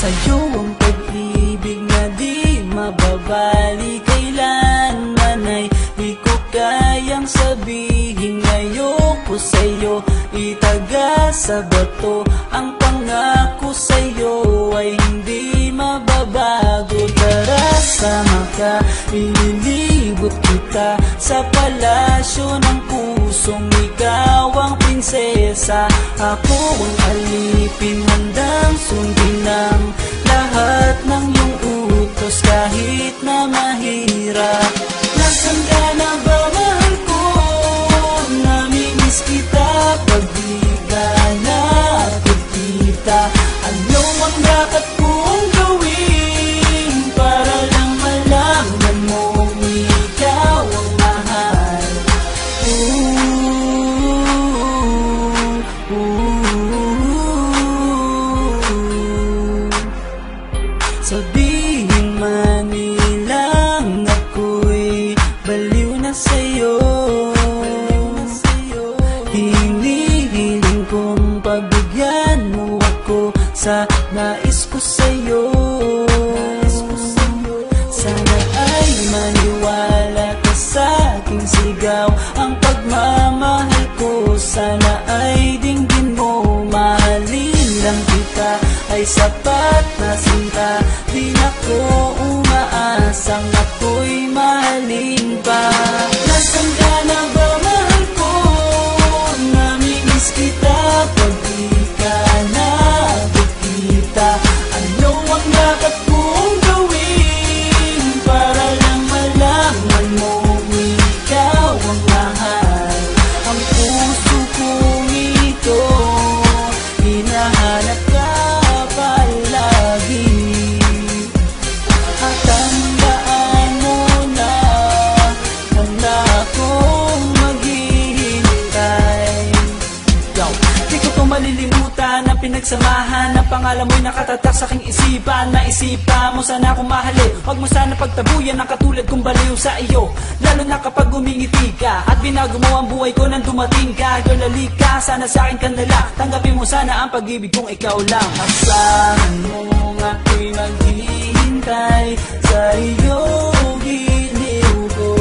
sa'yo ang pag-ibig na di mababali. Kailanman ay di ko kayang sabihin ayoko sa'yo. Itaga sa bato ang pangako sa'yo ay hindi mababago. Tara, sama ka, ililibot kita sa palasyo ng pusong ikaw ang prinsesa. Ako ang alipin, handang sundin ng lahat ng iyong utos kahit na mahirap. Nasaan ka na ba, mahal ko? Namimiss kita pag di ka nakikita. Ano ang dapat kong gawin para lang malaman mo ikaw ang mahal? Sabihin man nilang ako'y baliw na sa'yo. Hinihiling kong pagbigyan mo ako sa nais ko sa'yo. Sana ay maniwala ka sa aking sigaw, ang pagmamahal ko sana ay dinggin mo. Mahalin lang kita ay sapat na sinta, di na ko umaasang ako'y mahalin pa. Nasaan ka na ba, mahal ko? Namimiss kita pag di ka nakikita. Ano ang dapat kong gawin para lang malaman mo ikaw ang mahal? Ang puso kong ito hinahanap ka palagi. At tandaan mo na handa akong maghihintay. Di ko to malilimutan ang pinagsamahan. Ang pangalan mo'y nakatatak sa aking isipan. Naisipan mo sana akong mahalin, huwag mo sana pagtabuyan ang katulad kong baliw sa iyo. Lalo na kapag umingiti ka at binago mo ang buhay ko nang dumating ka. Girl, halika, sana sa akin ka nala. Tanggapin mo sana ang pag-ibig kong ikaw lang. Asahan mo ako'y maghihintay sa iyo, giliw ko.